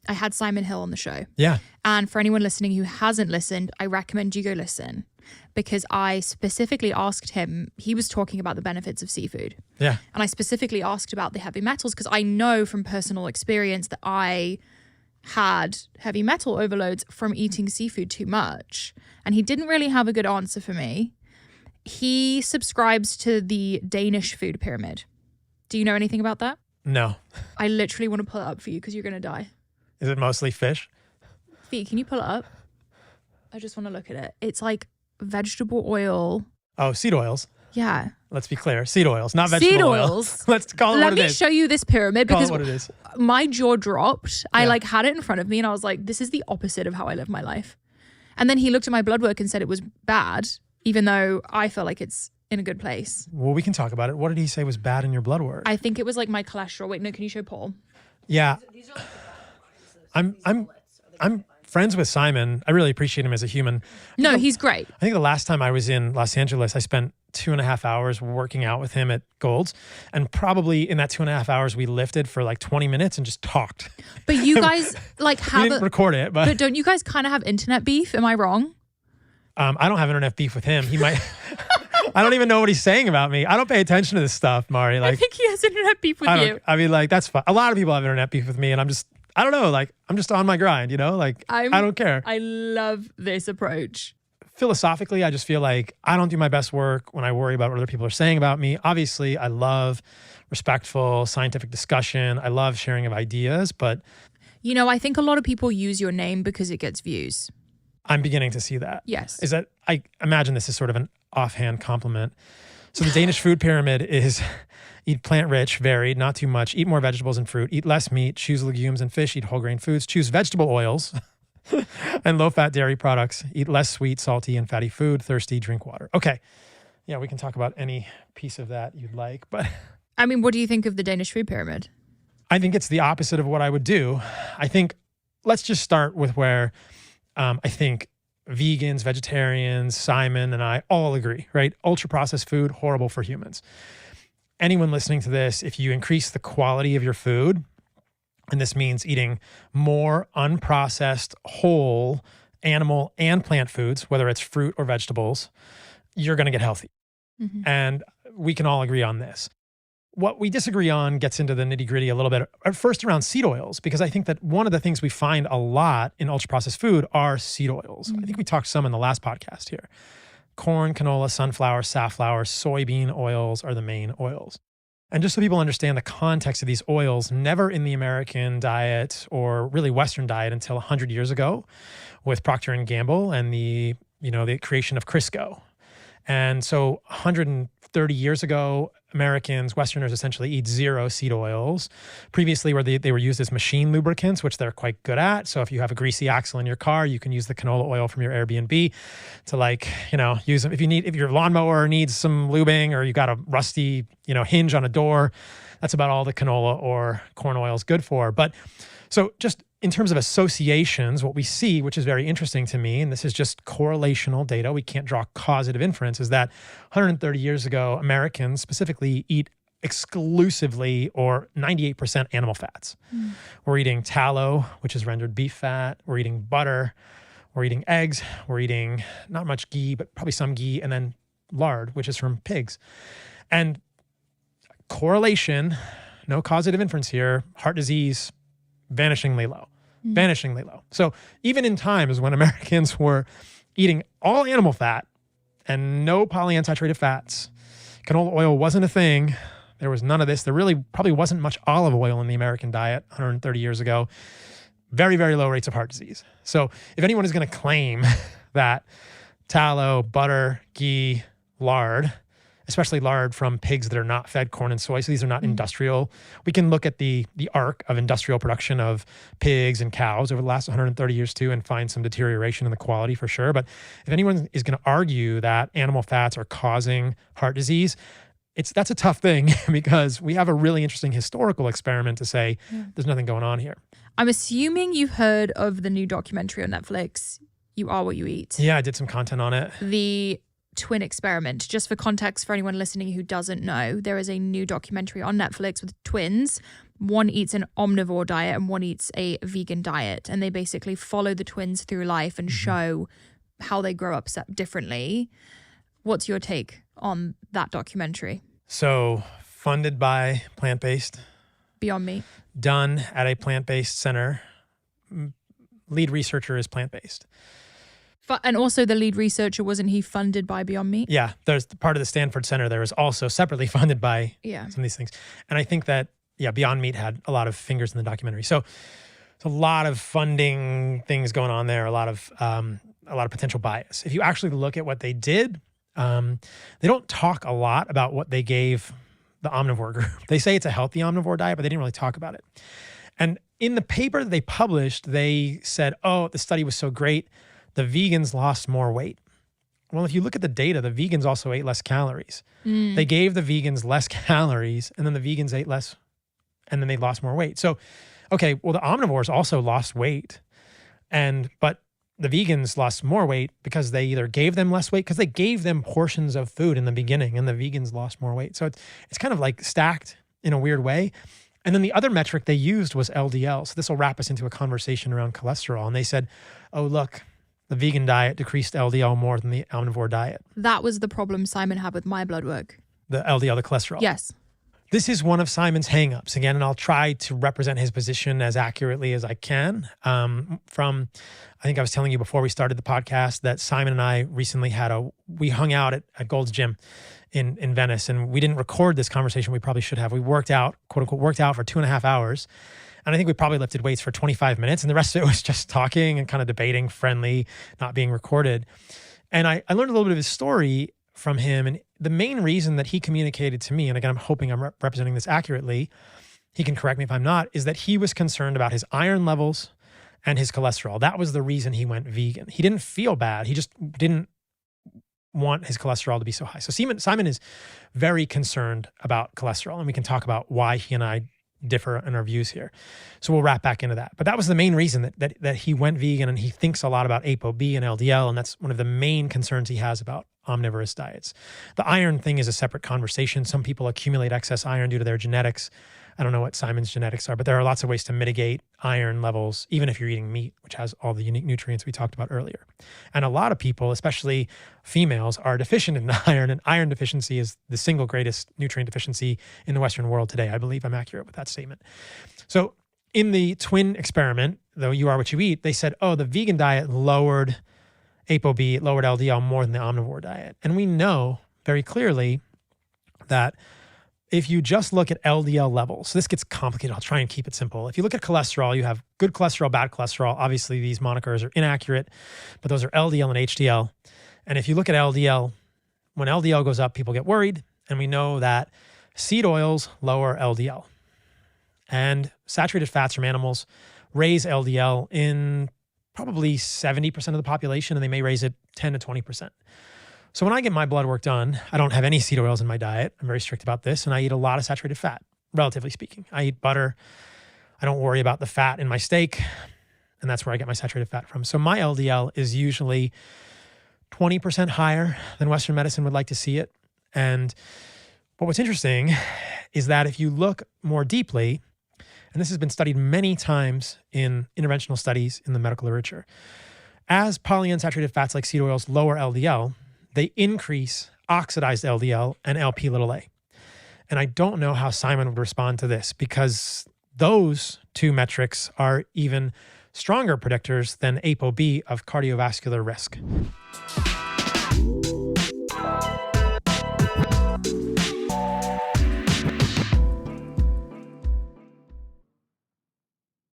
I had Simon Hill on the show. Yeah. And for anyone listening who hasn't listened, I recommend you go listen, because I specifically asked him, he was talking about the benefits of seafood. Yeah. And I specifically asked about the heavy metals, because I know from personal experience that I had heavy metal overloads from eating seafood too much. And he didn't really have a good answer for me. He subscribes to the Danish food pyramid. Do you know anything about that? No. I literally want to pull it up for you because you're going to die. Is it mostly fish? Fee, can you pull it up? I just want to look at it. It's like vegetable oil. Oh, seed oils. Yeah. Let's be clear. Seed oils, not vegetable Seed oil. oils. Let's call it Let what it me is. show you this pyramid, Call because it what it is. my jaw dropped. I Yeah. like had it in front of me and I was like, this is the opposite of how I live my life. And then he looked at my blood work and said it was bad, even though I feel like it's in a good place. Well, we can talk about it. What did he say was bad in your blood work? I think it was like my cholesterol. Wait, no, can you show Paul? Yeah. I'm friends with Simon. I really appreciate him as a human. No, he's great. I think the last time I was in Los Angeles, I spent 2.5 hours working out with him at Gold's. And probably in that 2.5 hours, we lifted for like 20 minutes and just talked. But you guys like We have didn't record it, but don't you guys kind of have internet beef? Am I wrong? I don't have internet beef with him. He might. I don't even know what he's saying about me. I don't pay attention to this stuff, Mari. I Like, think he has internet beef with you. I mean, like, that's fine. A lot of people have internet beef with me, and I don't know. Like, I'm just on my grind, you know? Like, I don't care. I love this approach. Philosophically, I just feel like I don't do my best work when I worry about what other people are saying about me. Obviously, I love respectful scientific discussion. I love sharing of ideas, but You know, I think a lot of people use your name because it gets views. I'm beginning to see that. Yes. Is that I imagine this is sort of an offhand compliment. So the Danish food pyramid is eat plant-rich, varied, not too much, eat more vegetables and fruit, eat less meat, choose legumes and fish, eat whole grain foods, choose vegetable oils and low-fat dairy products, eat less sweet, salty, and fatty food, thirsty, drink water. Okay. Yeah, we can talk about any piece of that you'd like, but I mean, what do you think of the Danish food pyramid? I think it's the opposite of what I would do. I think let's just start with where I think vegans, vegetarians, Simon and I all agree, right? Ultra processed food, horrible for humans. Anyone listening to this, if you increase the quality of your food, and this means eating more unprocessed, whole animal and plant foods, whether it's fruit or vegetables, you're going to get healthy. Mm-hmm. And we can all agree on this. What we disagree on gets into the nitty gritty a little bit. First, around seed oils, because I think that one of the things we find a lot in ultra processed food are seed oils. Mm-hmm. I think we talked some in the last podcast here. Corn, canola, sunflower, safflower, soybean oils are the main oils. And just so people understand the context of these oils, never in the American diet or really Western diet until 100 years ago with Procter & Gamble and the creation of Crisco. And so 130 years ago, Americans, Westerners essentially eat zero seed oils. Previously, where they were used as machine lubricants, which they're quite good at. So if you have a greasy axle in your car, you can use the canola oil from your Airbnb to use them. If your lawnmower needs some lubing or you got a rusty, hinge on a door, that's about all the canola or corn oil is good for. But so just in terms of associations, what we see, which is very interesting to me, and this is just correlational data, we can't draw causative inference, is that 130 years ago, Americans specifically eat exclusively or 98% animal fats. Mm. We're eating tallow, which is rendered beef fat. We're eating butter. We're eating eggs. We're eating not much ghee, but probably some ghee, and then lard, which is from pigs. And correlation, no causative inference here, heart disease, vanishingly low. Vanishingly low. So even in times when Americans were eating all animal fat and no polyunsaturated fats, canola oil wasn't a thing. There was none of this. There really probably wasn't much olive oil in the American diet 130 years ago. Very, very low rates of heart disease. So if anyone is going to claim that tallow, butter, ghee, lard, especially lard from pigs that are not fed corn and soy, so these are not industrial. We can look at the arc of industrial production of pigs and cows over the last 130 years too and find some deterioration in the quality for sure. But if anyone is going to argue that animal fats are causing heart disease, that's a tough thing because we have a really interesting historical experiment to say there's nothing going on here. I'm assuming you've heard of the new documentary on Netflix, You Are What You Eat. Yeah, I did some content on it. The twin experiment. Just for context, for anyone listening who doesn't know, there is a new documentary on Netflix with twins. One eats an omnivore diet and one eats a vegan diet. And they basically follow the twins through life and show how they grow up differently. What's your take on that documentary? So funded by plant-based. Beyond Meat. Done at a plant-based center. Lead researcher is plant-based. And also the lead researcher, wasn't he funded by Beyond Meat? Yeah, there's part of the Stanford Center there is also separately funded by some of these things. And I think that, Beyond Meat had a lot of fingers in the documentary. So it's a lot of funding things going on there, a lot of potential bias. If you actually look at what they did, they don't talk a lot about what they gave the omnivore group. They say it's a healthy omnivore diet, but they didn't really talk about it. And in the paper that they published, they said, oh, the study was so great, the vegans lost more weight. Well, if you look at the data, the vegans also ate less calories. They gave the vegans less calories, and then the vegans ate less, and then they lost more weight. So, okay, well, the omnivores also lost weight, but the vegans lost more weight because they either gave them less weight, because they gave them portions of food in the beginning, and the vegans lost more weight. So it's kind of like stacked in a weird way. And then the other metric they used was LDL. So this will wrap us into a conversation around cholesterol. And they said, oh, look, the vegan diet decreased LDL more than the omnivore diet. That was the problem Simon had with my blood work. The LDL, the cholesterol. Yes. This is one of Simon's hangups. Again, and I'll try to represent his position as accurately as I can. I think I was telling you before we started the podcast that Simon and I recently we hung out at Gold's Gym in Venice, and we didn't record this conversation. We probably should have. We worked out, quote unquote, worked out for 2.5 hours. And I think we probably lifted weights for 25 minutes, and the rest of it was just talking and kind of debating, friendly, not being recorded. And I learned a little bit of his story from him. And the main reason that he communicated to me, and again, I'm hoping I'm representing this accurately, he can correct me if I'm not, is that he was concerned about his iron levels and his cholesterol. That was the reason he went vegan. He didn't feel bad. He just didn't want his cholesterol to be so high. So Simon is very concerned about cholesterol, and we can talk about why he and I differ in our views here. So we'll wrap back into that. But that was the main reason that he went vegan, and he thinks a lot about ApoB and LDL, and that's one of the main concerns he has about omnivorous diets. The iron thing is a separate conversation. Some people accumulate excess iron due to their genetics. I don't know what Simon's genetics are, but there are lots of ways to mitigate iron levels, even if you're eating meat, which has all the unique nutrients we talked about earlier. And a lot of people, especially females, are deficient in iron, and iron deficiency is the single greatest nutrient deficiency in the Western world today. I believe I'm accurate with that statement. So in the twin experiment, though you are what you eat, they said, oh, the vegan diet lowered ApoB, it lowered LDL more than the omnivore diet. And we know very clearly that if you just look at LDL levels, so this gets complicated. I'll try and keep it simple. If you look at cholesterol, you have good cholesterol, bad cholesterol. Obviously, these monikers are inaccurate, but those are LDL and HDL. And if you look at LDL, when LDL goes up, people get worried. And we know that seed oils lower LDL. And saturated fats from animals raise LDL in probably 70% of the population, and they may raise it 10 to 20%. So when I get my blood work done, I don't have any seed oils in my diet. I'm very strict about this. And I eat a lot of saturated fat, relatively speaking. I eat butter. I don't worry about the fat in my steak. And that's where I get my saturated fat from. So my LDL is usually 20% higher than Western medicine would like to see it. But what's interesting is that if you look more deeply, and this has been studied many times in interventional studies in the medical literature, as polyunsaturated fats like seed oils lower LDL, they increase oxidized LDL and Lp(a). And I don't know how Simon would respond to this, because those two metrics are even stronger predictors than ApoB of cardiovascular risk.